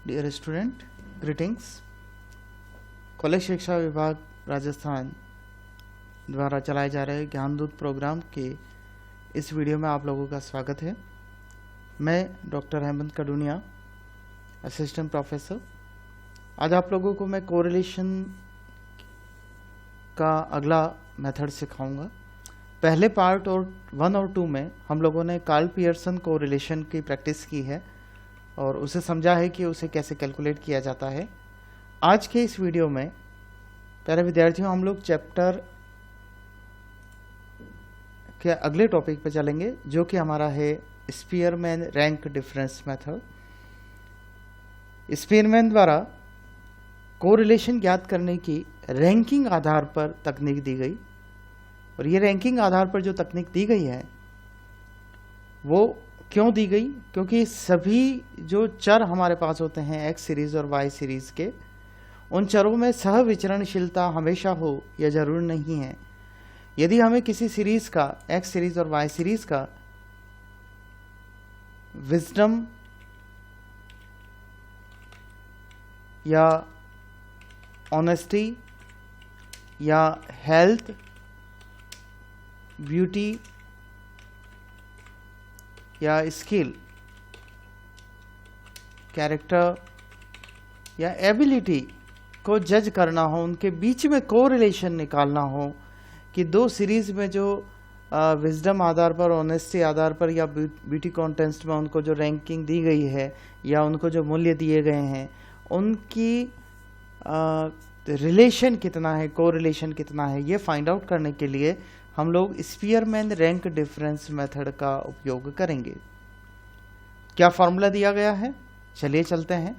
Dear student, greetings. College शिक्षा विभाग राजस्थान द्वारा चलाए जा रहे ज्ञानदूत प्रोग्राम के इस वीडियो में आप लोगों का स्वागत है। मैं डॉक्टर हेमंत कडुनिया, असिस्टेंट प्रोफेसर। आज आप लोगों को मैं कोरिलेशन का अगला मेथड सिखाऊंगा। पहले पार्ट और 1 और 2 में हम लोगों ने कार्ल पियर्सन कोरिलेशन की प्रैक्टिस की है और उसे समझा है कि उसे कैसे कैलकुलेट किया जाता है। आज के इस वीडियो में प्यारे विद्यार्थियों, हम लोग चैप्टर के अगले टॉपिक पे चलेंगे, जो कि हमारा है Spearman rank difference method. Spearman द्वारा कोरिलेशन ज्ञात करने की रैंकिंग आधार पर तकनीक दी गई, और ये रैंकिंग आधार पर जो तकनीक दी गई है वो क्यों दी गई? क्योंकि सभी जो चर हमारे पास होते हैं एक्स सीरीज और वाई सीरीज के, उन चरों में सह विचरणशीलता हमेशा हो यह जरूरी नहीं है। यदि हमें किसी सीरीज का, एक्स सीरीज और वाई सीरीज का विजडम या ऑनेस्टी या हेल्थ, ब्यूटी या स्किल, कैरेक्टर या एबिलिटी को जज करना हो, उनके बीच में कोरिलेशन निकालना हो कि दो सीरीज में जो विजडम आधार पर, ऑनेस्टी आधार पर या ब्यूटी कॉन्टेस्ट में उनको जो रैंकिंग दी गई है या उनको जो मूल्य दिए गए हैं, उनकी रिलेशन कितना है, कोरिलेशन कितना है, ये फाइंड आउट करने के लिए हम लोग स्पीयरमैन रैंक डिफरेंस मेथड का उपयोग करेंगे। क्या फॉर्मूला दिया गया है? चलिए चलते हैं,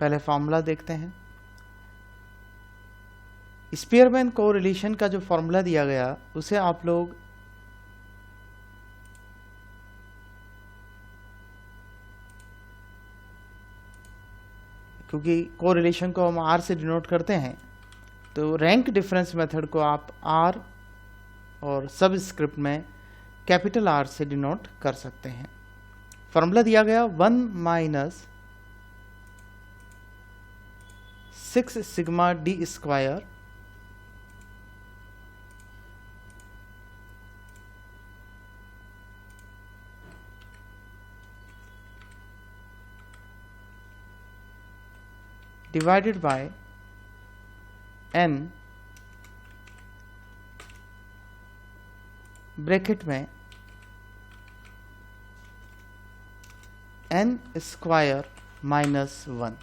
पहले फॉर्मूला देखते हैं। स्पीयरमैन कोरिलेशन का जो फॉर्मूला दिया गया उसे आप लोग क्योंकि कोरिलेशन को हम आर से डिनोट करते हैं, तो रैंक डिफरेंस मेथड को आप आर और सब स्क्रिप्ट में कैपिटल आर से डिनोट कर सकते हैं। फॉर्मूला दिया गया 1 minus 6 sigma D square divided by n bracket में n square minus 1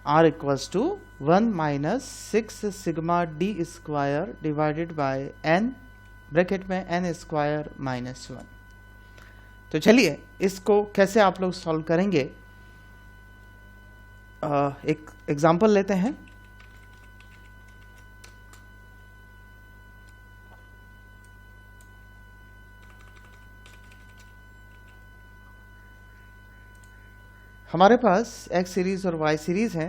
r equals to 1 minus 6 sigma D square divided by n bracket में n स्क्वायर माइनस 1। तो चलिए इसको कैसे आप लोग सॉल्व करेंगे, एक एग्जाम्पल लेते हैं। हमारे पास एक्स सीरीज और वाई सीरीज है।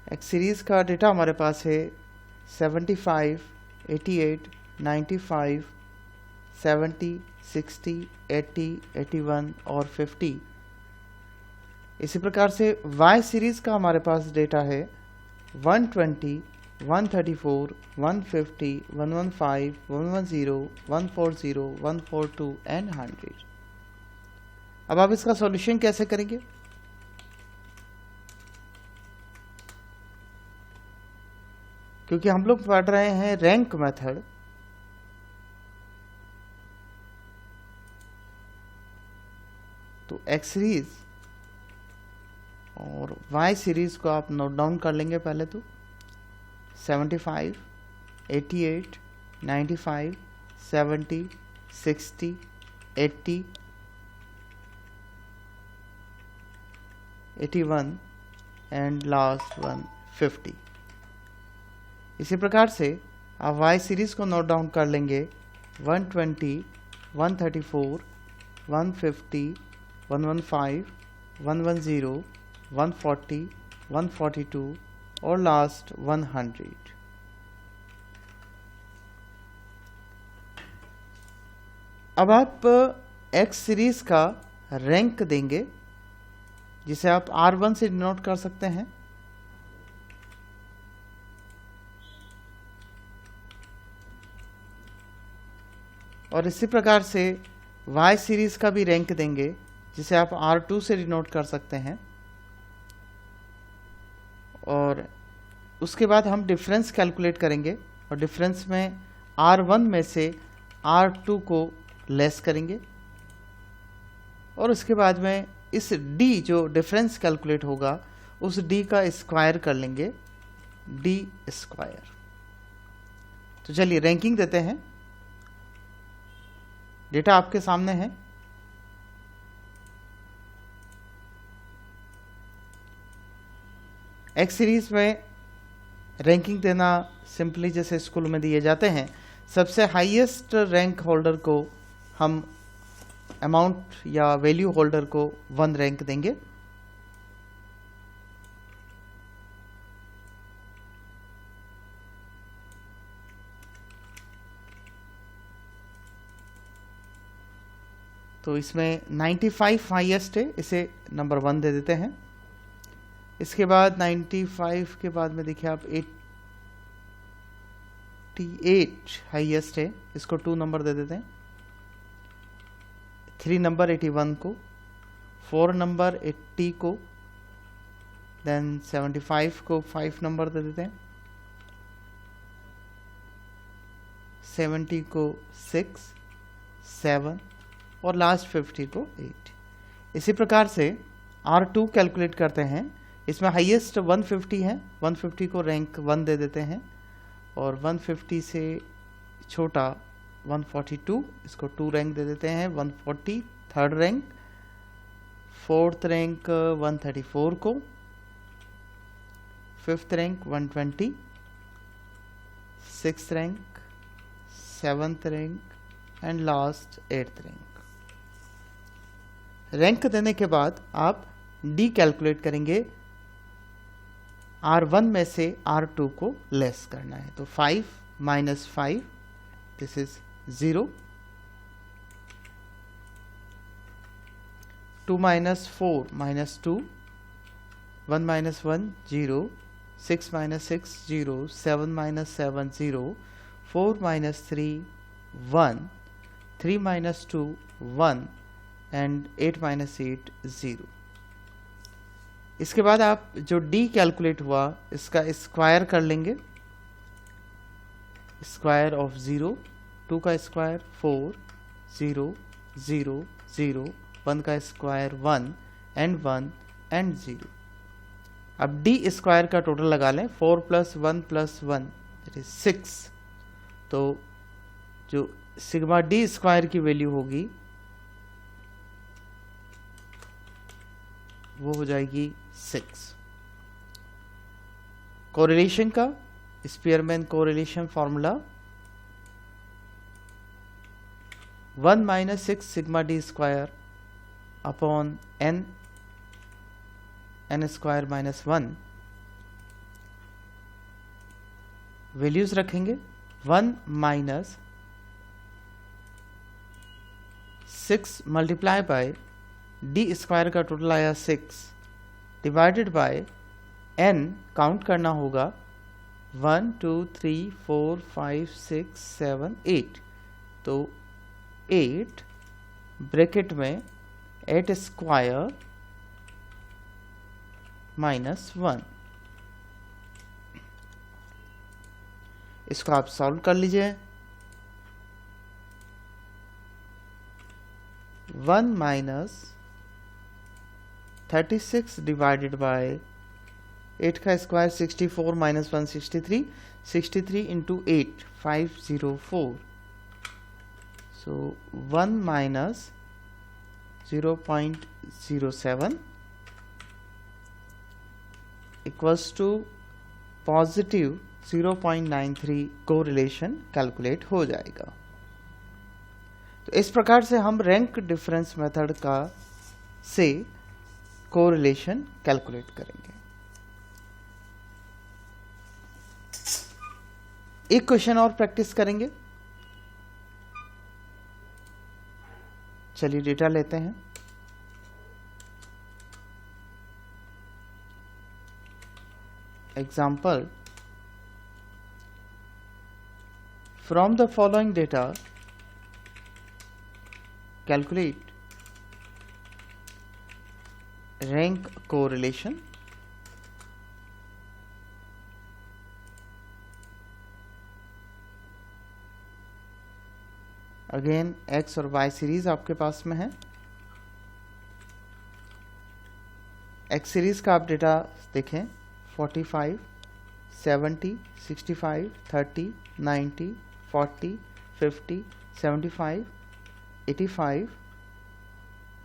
एक्स सीरीज का डेटा हमारे पास है 75, 88, 95, 70, 60, 80, 81 और 50। इसी प्रकार से वाई सीरीज का हमारे पास डेटा है 120, 134, 150, 115, 110, 140, 142 एंड 100। अब आप इसका सॉल्यूशन कैसे करेंगे? क्योंकि हम लोग पढ़ रहे हैं रैंक मेथड, तो एक्स सीरीज और वाई सीरीज को आप नोट डाउन कर लेंगे। पहले तो 75, 88, 95, 70, 60, 80, 81 एंड लास्ट वन 50। इसी प्रकार से आप वाई सीरीज को नोट डाउन कर लेंगे 120, 134, 150, 115, 110, 140, 142 और लास्ट 100। अब आप एक्स सीरीज का रैंक देंगे, जिसे आप R1 से डिनोट कर सकते हैं। और इसी प्रकार से Y सीरीज का भी रैंक देंगे, जिसे आप R2 से डिनोट कर सकते हैं। और उसके बाद हम डिफरेंस कैलकुलेट करेंगे और डिफरेंस में R1 में से R2 को लेस करेंगे और उसके बाद में इस D जो डिफरेंस कैलकुलेट होगा उस D का स्क्वायर कर लेंगे, D स्क्वायर। तो चलिए रैंकिंग देते हैं। डेटा आपके सामने है। एक्स सीरीज में रैंकिंग देना सिंपली जैसे स्कूल में दिए जाते हैं। सबसे हाईएस्ट रैंक होल्डर को हम अमाउंट या वैल्यू होल्डर को 1 रैंक देंगे। तो इसमें 95 हाईएस्ट है, इसे नंबर 1 दे देते हैं। इसके बाद 95 के बाद में देखिए आप 88 हाईएस्ट है, इसको 2 नंबर दे देते हैं। 3 नंबर 81 को, 4 नंबर 80 को, देन 75 को 5 नंबर दे देते हैं, 70 को 6, 7 और लास्ट 50 को 8। इसी प्रकार से R2 कैलकुलेट करते हैं। इसमें हाईएस्ट 150 है, 150 को रैंक 1 दे देते हैं और 150 से छोटा 142, इसको 2 रैंक दे देते हैं। 140 थर्ड रैंक, 4th रैंक 134 को, 5th rank 120, 6th rank, 7th rank and last 8th rank. Rank देने के बाद आप D कैलकुलेट करेंगे। R1 में से R2 को लेस करना है, तो 5 minus 5 this is 0, 2 minus 4 minus 2, 1 minus 1 0, 6 minus 6 0, 7 minus 7 0, 4 minus 3 1, 3 minus 2 1 and 8 minus 8 0। इसके बाद आप जो D कैलकुलेट हुआ इसका स्क्वायर कर लेंगे। स्क्वायर ऑफ 0, 2 का स्क्वायर 4, 0 0 0, 1 का स्क्वायर 1 एंड 1 एंड 0। अब D स्क्वायर का टोटल लगा लें, 4 + 1 + 1 दैट इज 6। तो जो सिग्मा D स्क्वायर की वैल्यू होगी वो हो जाएगी 6। कोरिलेशन का Spearman correlation formula 1 - 6 sigma D square upon n square -1। Values रखेंगे 1 - 6 मल्टीप्लाई बाय D स्क्वायर का टोटल आया 6 डिवाइडेड बाय n काउंट करना होगा 1 2 3 4 5 6 7 8। तो 8 ब्रैकेट में 8 स्क्वायर -1। इसको आप सॉल्व कर लीजिए। 1 - 36 डिवाइडेड बाय 8 का square 64 - 1 63, 63 into 8 504। So 1 minus 0.07 equals to positive 0.93 correlation calculate हो जाएगा। तो इस प्रकार से हम रैंक डिफरेंस मेथड का से कोरिलेशन कैलकुलेट करेंगे। एक क्वेश्चन और प्रैक्टिस करेंगे। चलिए डेटा लेते हैं। Example, from the following data calculate rank correlation. Again x और वाई सीरीज आपके पास में है। एक्स सीरीज का आप डेटा देखें, 45, 70, 65, 30, 90, 40, 50, 75, 85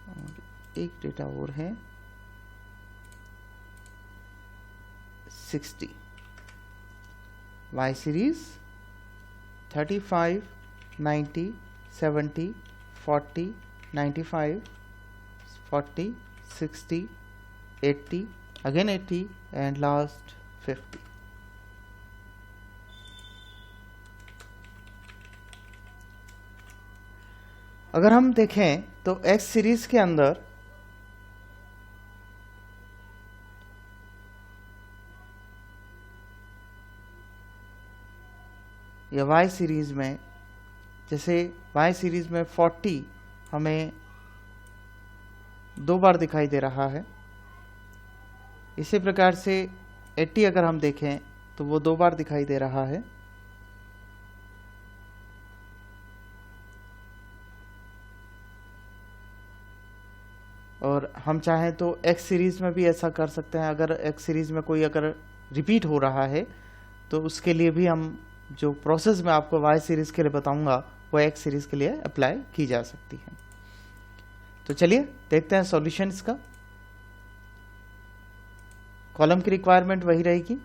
और एक डेटा और है 60। Y series 35, 90, 70, 40, 95, 40, 60, 80, again 80 and last 50। अगर हम देखें तो एक्स सीरीज के अंदर या वाई सीरीज में, जैसे वाई सीरीज में 40 हमें 2 बार दिखाई दे रहा है, इसी प्रकार से 80 अगर हम देखें तो वो 2 बार दिखाई दे रहा है। और हम चाहें तो एक्स सीरीज में भी ऐसा कर सकते हैं। अगर एक्स सीरीज में कोई अगर रिपीट हो रहा है तो उसके लिए भी हम जो प्रोसेस मैं आपको वाई सीरीज के लिए बताऊंगा वो एक्स सीरीज के लिए अप्लाई की जा सकती है। तो चलिए देखते हैं सॉल्यूशन इसका। कॉलम की रिक्वायरमेंट वही रहेगी।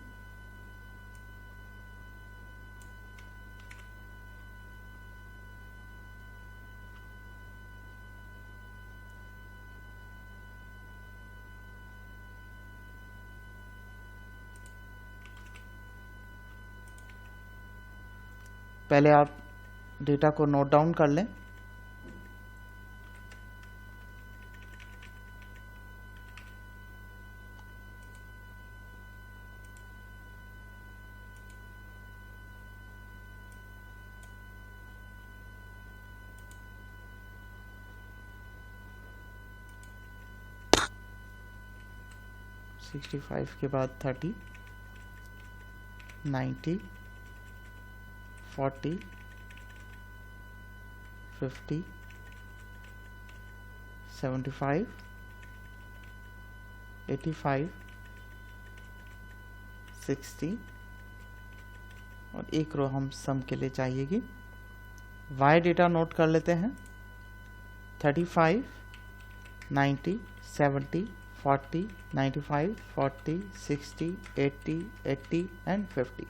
पहले आप डेटा को नोट डाउन कर लें। सिक्सटी 65 के बाद 30, 90, 40, 50, 75, 85, 60 और एक रो हम सम के लिए चाहिएगी। वाई डेटा नोट कर लेते हैं। 35, 90, 70, 40, 95, 40, 60, 80, 80 एंड 50।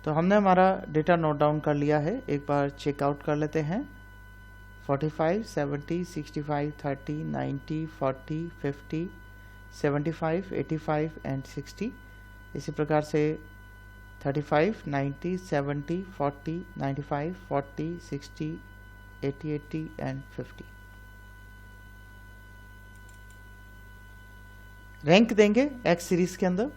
तो हमने हमारा डेटा नोट डाउन कर लिया है। एक बार चेकआउट कर लेते हैं। 45, 70, 65, 30, 90, 40, 50, 75, 85 एंड 60। इसी प्रकार से 35, 90, 70, 40, 95, 40, 60, 80, 80 एंड 50। रैंक देंगे एक्स सीरीज के अंदर।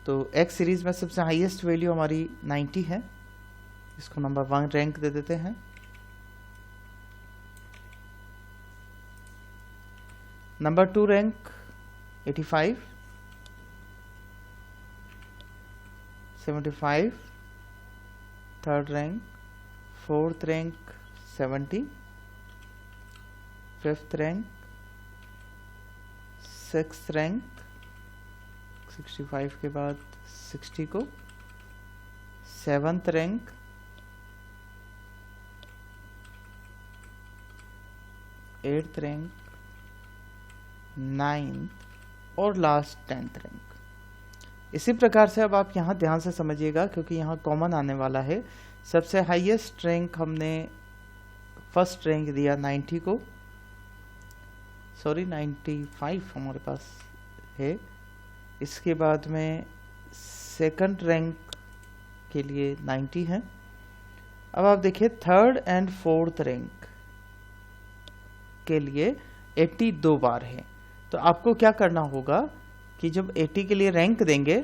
तो एक्स सीरीज में सबसे हाईएस्ट वैल्यू हमारी 90 है, इसको नंबर 1 रैंक दे देते हैं। Number 2 rank 85, 75, third rank, fourth rank 70, fifth rank, sixth rank 65 के बाद 60 को, seventh rank, eighth rank, ninth और लास्ट 10th रैंक। इसी प्रकार से अब आप यहाँ ध्यान से समझिएगा क्योंकि यहाँ कॉमन आने वाला है। सबसे हाईएस्ट रैंक हमने फर्स्ट रैंक दिया 90 को, सॉरी 95 हमारे पास है, इसके बाद में सेकंड रैंक के लिए 90 है। अब आप देखिए थर्ड एंड फोर्थ रैंक के लिए 80 दो बार है। तो आपको क्या करना होगा कि जब 80 के लिए रैंक देंगे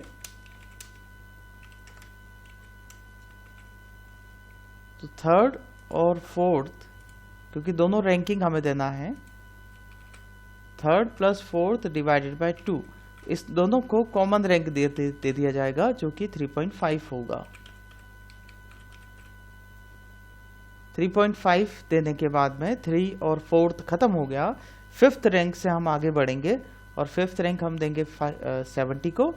तो थर्ड और फोर्थ, क्योंकि दोनों रैंकिंग हमें देना है, third plus fourth divided by 2, इस दोनों को कॉमन रैंक दे दिया जाएगा जो कि 3.5 होगा। 3.5 देने के बाद में 3 और फोर्थ खत्म हो गया। फिफ्थ रैंक से हम आगे बढ़ेंगे और फिफ्थ रैंक हम देंगे 70 को।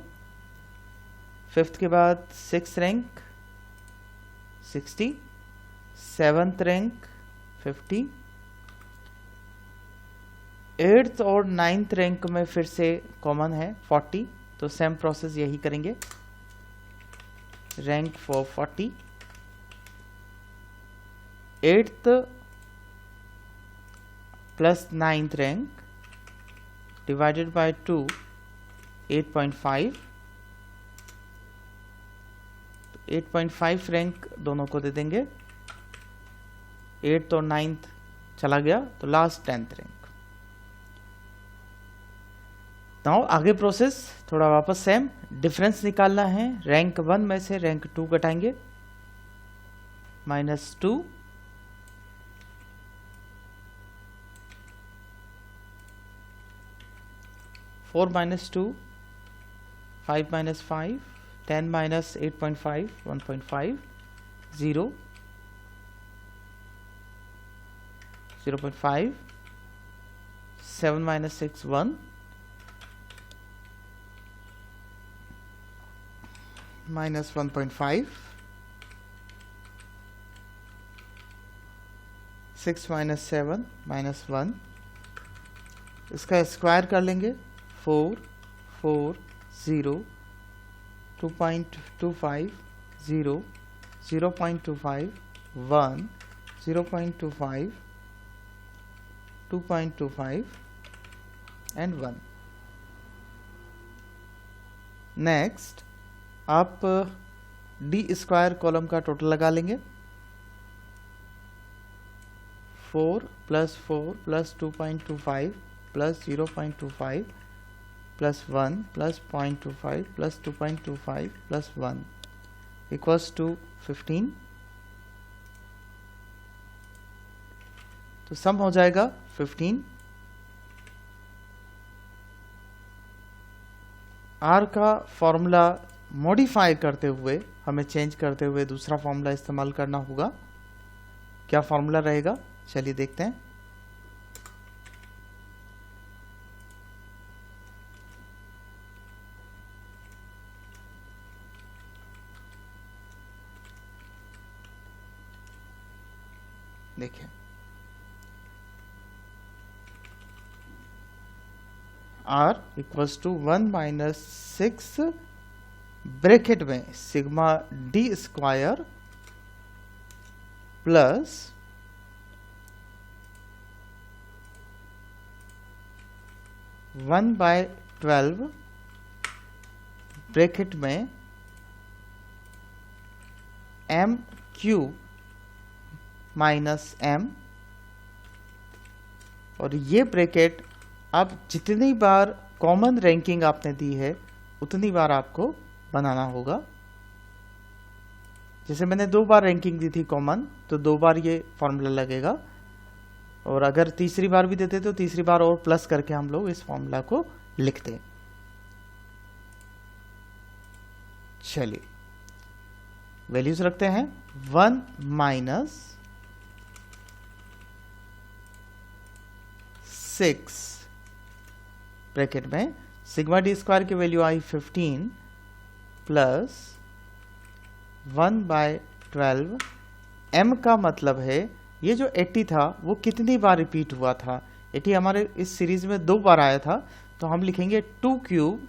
फिफ्थ के बाद six rank 60, seventh rank 50, eighth और नाइन्थ रैंक में फिर से कॉमन है 40, तो सेम प्रोसेस यही करेंगे, rank for 40। Eighth plus ninth rank divided by 2, 8.5, 8.5 rank दोनों को दे देंगे। एट्थ और नाइन्थ चला गया तो लास्ट 10th रैंक। नाउ आगे प्रोसेस थोड़ा वापस सेम, डिफरेंस निकालना है। रैंक 1 में से रैंक 2 घटाएंगे, -2, four minus 2, 5 minus 5, 10 minus 8.5, 1.5, 0, 0.5, 7 minus 6, 1, minus 1.5, 6 minus 7, minus 1, इसका स्क्वायर कर लेंगे, 4, 4, 0, 2.25, 0, 0.25, 1, 0.25, 2.25 and 1. नेक्स्ट आप डी स्क्वायर कॉलम का टोटल लगा लेंगे, 4 plus 4 plus 2.25 plus 0.25 plus 1 plus 0.25 plus 2.25 plus 1 equals to 15। तो सम हो जाएगा 15। आर का फॉर्मूला मॉडिफाई करते हुए, हमें चेंज करते हुए दूसरा फॉर्मूला इस्तेमाल करना होगा। क्या फॉर्मूला रहेगा, चलिए देखते हैं। देखिए R equals to 1 minus 6 bracket में sigma D square plus 1/12 bracket में m क्यूब माइनस m, और ये ब्रैकेट अब जितनी बार कॉमन रैंकिंग आपने दी है उतनी बार आपको बनाना होगा। जैसे मैंने 2 बार रैंकिंग दी थी कॉमन, तो 2 बार ये फॉर्मूला लगेगा, और अगर तीसरी बार भी देते तो तीसरी बार और प्लस करके हम लोग इस फॉर्मूला को लिखते। चलिए वैल्यूज रखते हैं, 1 माइनस 6 ब्रैकेट में सिग्मा डी स्क्वायर की वैल्यू आई 15 प्लस 1/12। m का मतलब है ये जो 80 था वो कितनी बार रिपीट हुआ था। 80 हमारे इस सीरीज में 2 बार आया था, तो हम लिखेंगे 2 क्यूब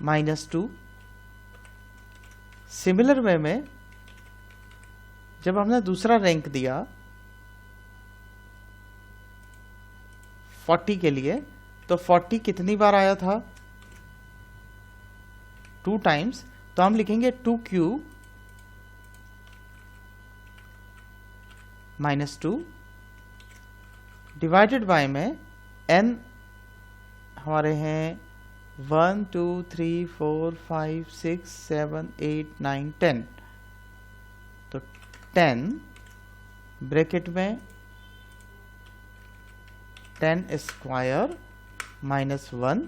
माइनस 2। सिमिलर वे में जब हमने दूसरा रैंक दिया 40 के लिए, तो 40 कितनी बार आया था? 2 टाइम्स, तो हम लिखेंगे 2 क्यूब -2 डिवाइडेड बाय में n हमारे हैं 1 2 3 4 5 6 7 8 9 10, तो 10 ब्रैकेट में 10 स्क्वायर -1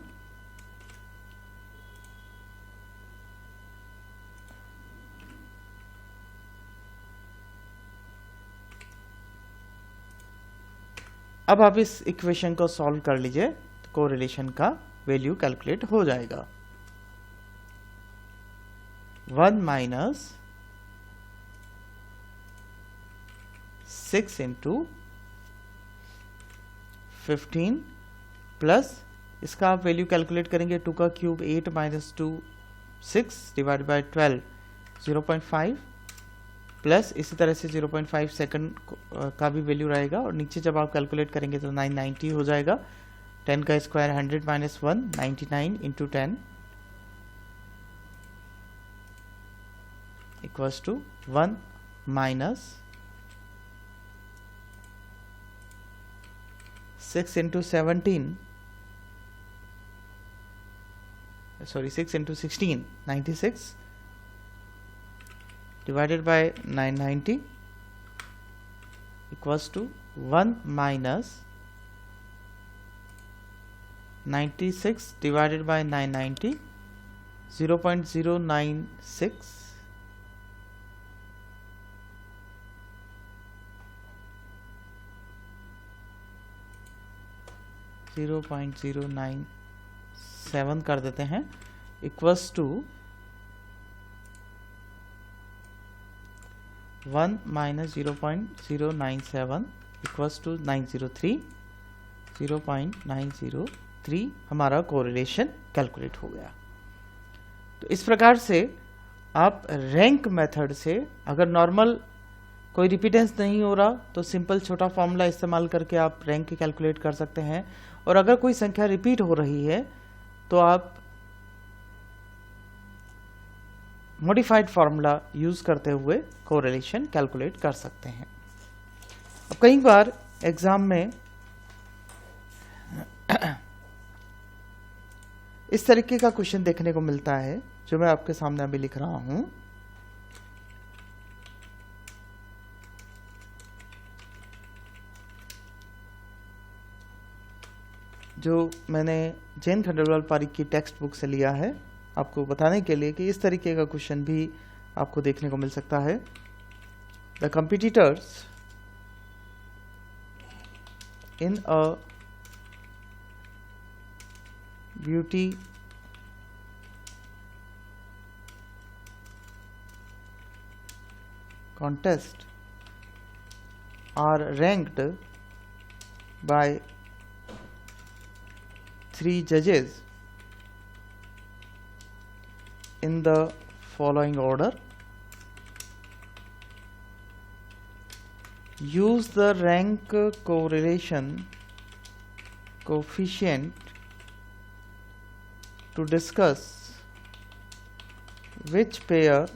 अब आप इस इक्वेशन को सॉल्व कर लीजिए तो कोरिलेशन का वैल्यू कैलकुलेट हो जाएगा। 1 माइनस 6 इंटू 15 प्लस इसका आप वैल्यू कैलकुलेट करेंगे 2 का cube 8 minus 2 6 divide by 12 0.5 plus इसी तरह से 0.5 सेकंड का भी वैल्यू रहेगा और नीचे जब आप कैलकुलेट करेंगे तो 990 हो जाएगा। 10 का square 100 minus 1 99 into 10 equals to 1 minus 6 into 17 sorry 6 into 16 96 divided by 990 equals to 1 minus 96 divided by 990 0.096 0.097 कर देते हैं equals to 1 minus 0.097 equals to 903 0.903 हमारा कोरिलेशन कैलकुलेट हो गया। तो इस प्रकार से आप रैंक मेथड से अगर नॉर्मल कोई रिपीटेंस नहीं हो रहा तो सिंपल छोटा फॉर्मूला इस्तेमाल करके आप रैंक कैलकुलेट कर सकते हैं, और अगर कोई संख्या रिपीट हो रही है तो आप मॉडिफाइड फार्मूला यूज करते हुए कोरिलेशन कैलकुलेट कर सकते हैं। अब कई बार एग्जाम में इस तरीके का क्वेश्चन देखने को मिलता है जो मैं आपके सामने अभी लिख रहा हूं। जो मैंने जैन खंडेलवाल पारिक की टेक्स्ट बुक से लिया है आपको बताने के लिए कि इस तरीके का क्वेश्चन भी आपको देखने को मिल सकता है। The competitors in a beauty contest are ranked by 3 judges in the following order. Use the rank correlation coefficient to discuss which pair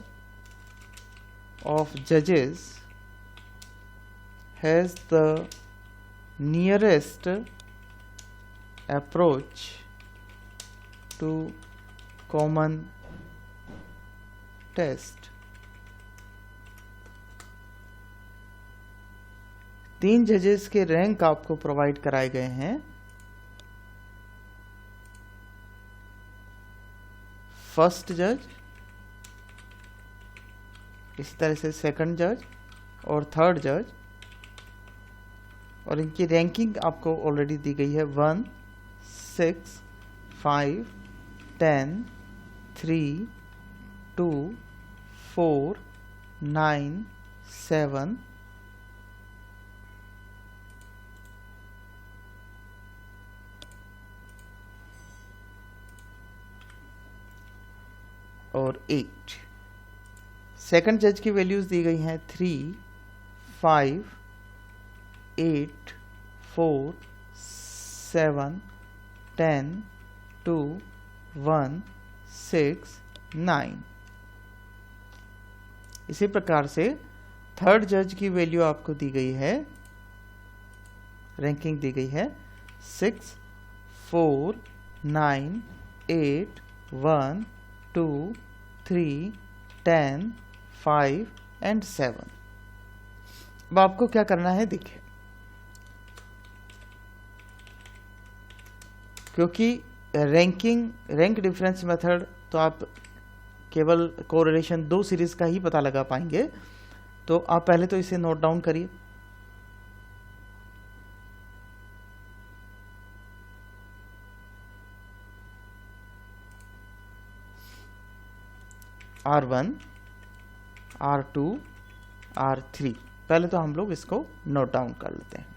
of judges has the nearest approach to common test। 3 जजेस के rank आपको provide कराए गए हैं। First जज, इस तरह से सेकंड जज और थर्ड जज, और इनकी रैंकिंग आपको ऑलरेडी दी गई है 1 6 5 10 3 2 4 9 7 और 8। सेकंड जज की वैल्यूज दी गई हैं 3 5 8 4 7 10, 2, 1, 6, 9। इसी प्रकार से थर्ड जज की वैल्यू आपको दी गई है, रैंकिंग दी गई है 6, 4, 9, 8, 1, 2, 3, 10, 5 एंड 7। अब आपको क्या करना है देखिए, क्योंकि रैंक डिफरेंस मेथड तो आप केवल कोरिलेशन 2 सीरीज का ही पता लगा पाएंगे। तो आप पहले तो इसे नोट डाउन करिए। R1, R2, R3, पहले तो हम लोग इसको नोट डाउन कर लेते हैं।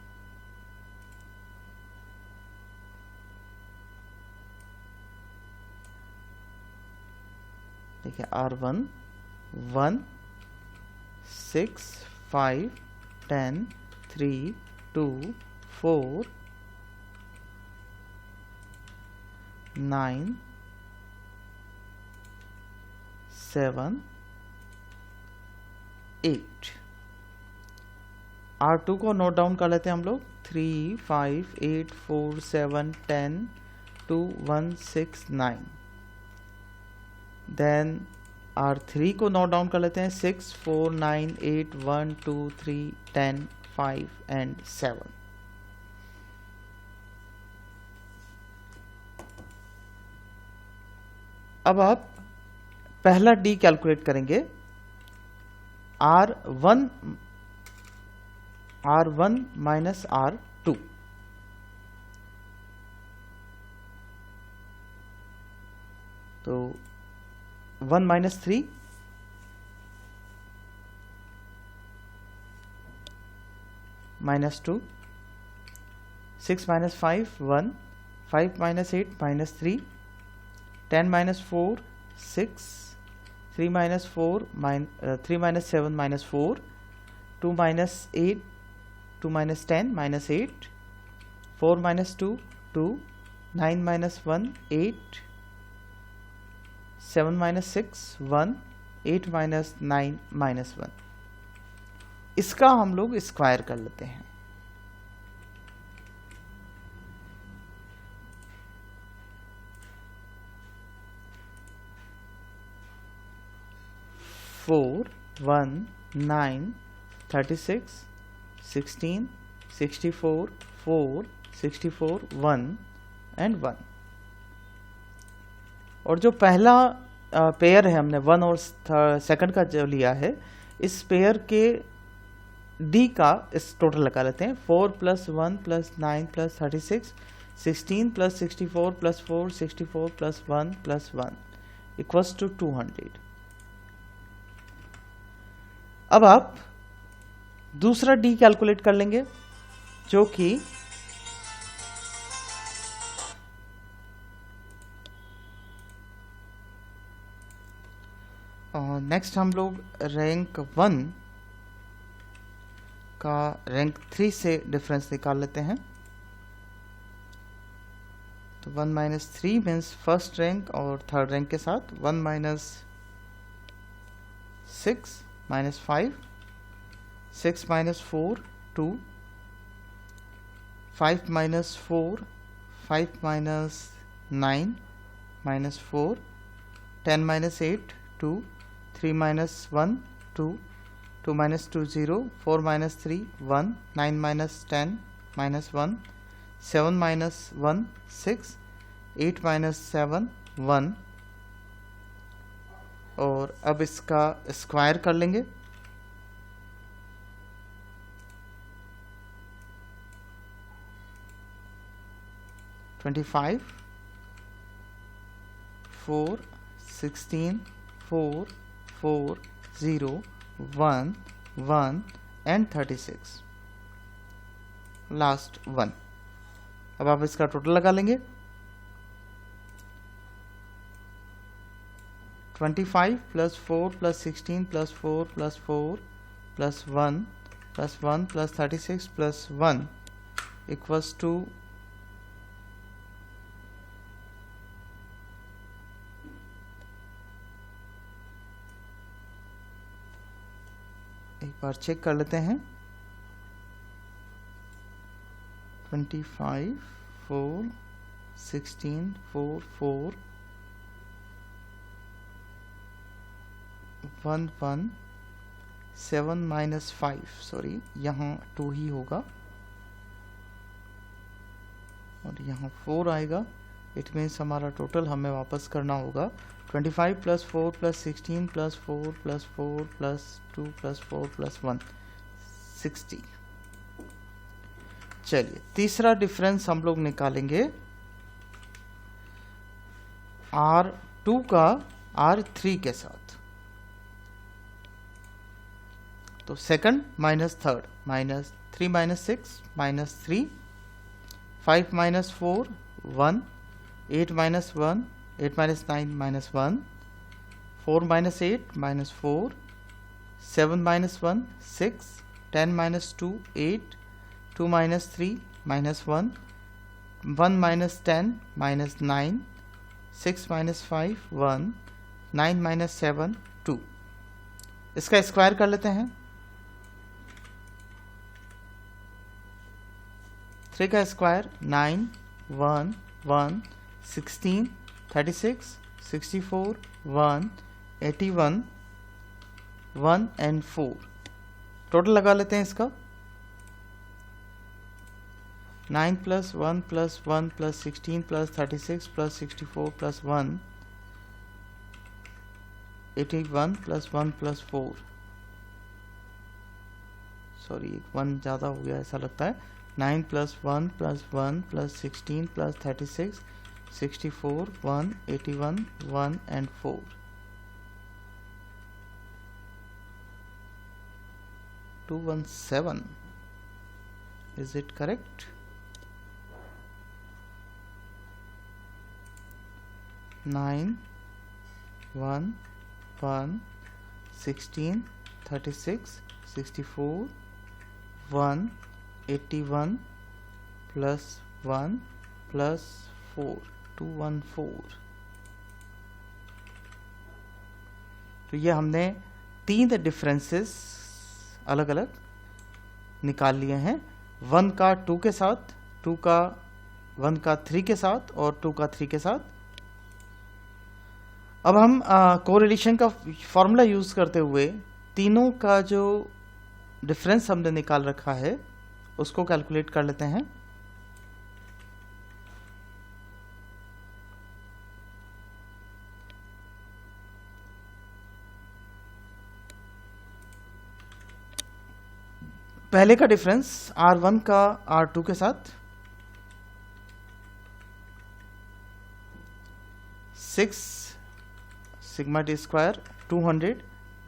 देखिए R1 1, 6, 5, 10, 3, 2, 4, 9, 7, 8। R2 को नोट डाउन कर लेते हैं हम लोग 3, 5, 8, 4, 7, 10, 2, 1, 6, 9। देन R3 को नोट डाउन कर लेते हैं 6, 4, 9, 8, 1, 2, 3, 10, 5 एंड 7। अब आप पहला D कैलकुलेट करेंगे। R1 माइनस R2, तो 1 minus 3, minus 2, 6 minus 5, 1, 5 minus 8, minus 3, 10 minus 4, 6, 3 minus 4, 3 minus 7, minus 4, 2 minus 8, 2 minus 10, minus 8, 4 minus 2, 2, 9 minus 1, 8, 7 minus 6, 1, 8 minus 9, minus 1। इसका हम लोग स्क्वायर कर लेते हैं। Four, 1, 9, 36, 16, 64, 4, 64, 1 and 1। और जो पहला पेयर है हमने 1 और सेकंड का जो लिया है, इस पेयर के D का इस टोटल लगा लेते हैं। 4 plus 1 plus 9 plus 36, 16 plus 64 plus 4, 64 plus 1 plus 1 equals to 200। अब आप दूसरा D कैलकुलेट कर लेंगे, जो कि नेक्स्ट हम लोग रैंक 1 का रैंक 3 से डिफरेंस निकाल लेते हैं। तो 1 माइनस 3 मीन्स फर्स्ट रैंक और थर्ड रैंक के साथ 1 minus 6 minus 5, 6 minus 4, 2, 5 minus 4, 5 minus 9, minus 4, 10 minus 8, 2, 3 minus 1, 2, 2 minus 2, 0, 4 minus 3, 1, 9 minus 10, minus 1, 7 minus 1, 6, 8 minus 7, 1। और अब इसका स्क्वायर कर लेंगे। Twenty 4, 16, 4, 4, 0, 1, 1 and 36, last 1। अब आप इसका टोटल लगा लेंगे। 25 plus 4 plus 16 plus 4 plus 4 plus 1 plus 1 plus 36 plus 1 equals to एक बार चेक कर लेते हैं। 25 4 16 4 4 1 1 7 माइनस 5, सॉरी यहाँ 2 ही होगा और यहाँ 4 आएगा। इट मीन्स हमारा टोटल हमें वापस करना होगा 25 plus 4 plus 16 plus 4 plus 4 plus 2 plus 4 plus 1 60। चलिए तीसरा डिफरेंस हम लोग निकालेंगे R2 का R3 के साथ। तो second minus third, minus 3 minus 6 minus 3, 5 minus 4 1, 8 minus 1 8 minus 9 minus 1, 4 minus 8 minus 4, 7 minus 1 6, 10 minus 2 8, 2 minus 3 minus 1, 1 minus 10 minus 9, 6 minus 5 1, 9 minus 7 2। इसका स्क्वायर कर लेते हैं। 3 का स्क्वायर 9 1 1 16 36 64 1 81 1 एंड 4। टोटल लगा लेते हैं इसका। 9 plus 1 plus 1 plus 16 plus 36 plus 64 plus 1 81 plus 1 plus 4, sorry 1 ज़्यादा हो गया ऐसा लगता है। 9 plus 1 plus 1 plus 16 plus 36 64 1 81 1 and 4। 217, is it correct? 9 1 1 16 36 64 1 81 plus 1 plus 4 214। तो ये हमने 3 डिफरेंसेस अलग अलग निकाल लिए हैं। 1 का 2 के साथ, 2 का 1 का 3 के साथ और 2 का 3 के साथ। अब हम कोरिलेशन का फॉर्मूला यूज करते हुए तीनों का जो डिफरेंस हमने निकाल रखा है उसको कैलकुलेट कर लेते हैं। पहले का डिफरेंस R1 का R2 के साथ 6 sigma T square 200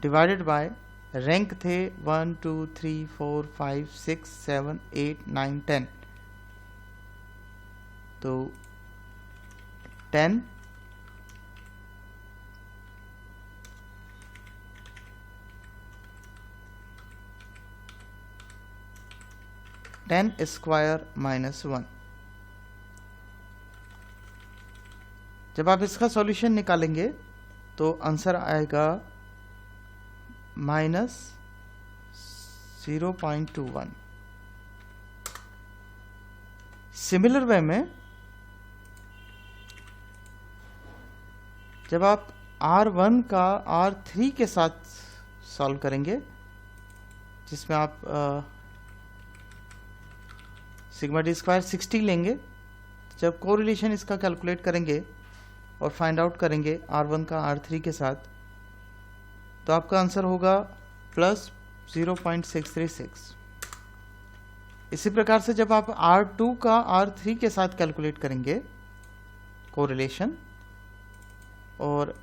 divided by rank थे 1 2 3 4 5 6 7 8 9 10। तो 10 10 स्क्वायर माइनस 1। जब आप इसका सॉल्यूशन निकालेंगे तो आंसर आएगा माइनस 0.21। सिमिलर वे में जब आप R1 का R3 के साथ सॉल्व करेंगे, जिसमें आप सिग्मा डी स्क्वायर 60 लेंगे, जब कोरिलेशन इसका कैलकुलेट करेंगे और फाइंड आउट करेंगे R1 का R3 के साथ, तो आपका आंसर होगा प्लस 0.636। इसी प्रकार से जब आप R2 का R3 के साथ कैलकुलेट करेंगे कोरिलेशन और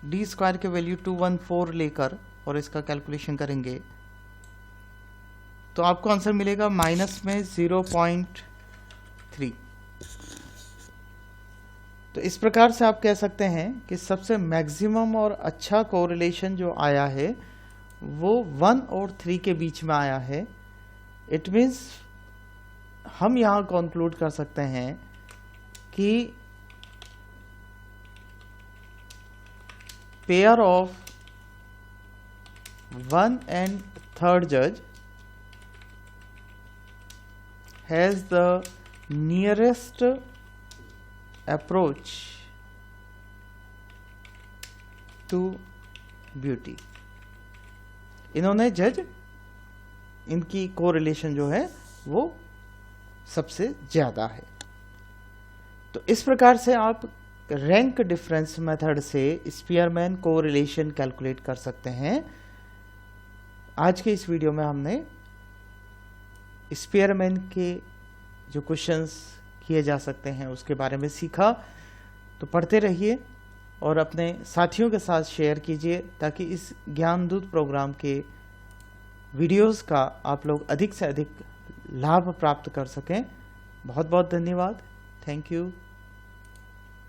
डी स्क्वायर के वैल्यू 214 लेकर और इसका कैलकुलेशन करेंगे तो आपको आंसर मिलेगा माइनस में 0.3। तो इस प्रकार से आप कह सकते हैं कि सबसे मैक्सिमम और अच्छा कोरिलेशन जो आया है वो 1 और 3 के बीच में आया है। इट मीन्स हम यहाँ कंक्लूड कर सकते हैं कि pair of 1 and 3rd judge has the nearest approach to beauty. इन्होंने जज, इनकी कोरिलेशन जो है वो सबसे ज़्यादा है। तो इस प्रकार से आप रैंक डिफरेंस मेथड से स्पीयरमैन कोरिलेशन कैलकुलेट कर सकते हैं। आज के इस वीडियो में हमने स्पीयरमैन के जो क्वेश्चंस किए जा सकते हैं उसके बारे में सीखा। तो पढ़ते रहिए और अपने साथियों के साथ शेयर कीजिए ताकि इस ज्ञानदूत प्रोग्राम के वीडियोस का आप लोग अधिक से अधिक लाभ प्राप्त कर सकें। बहुत बहुत धन्यवाद। Thank you.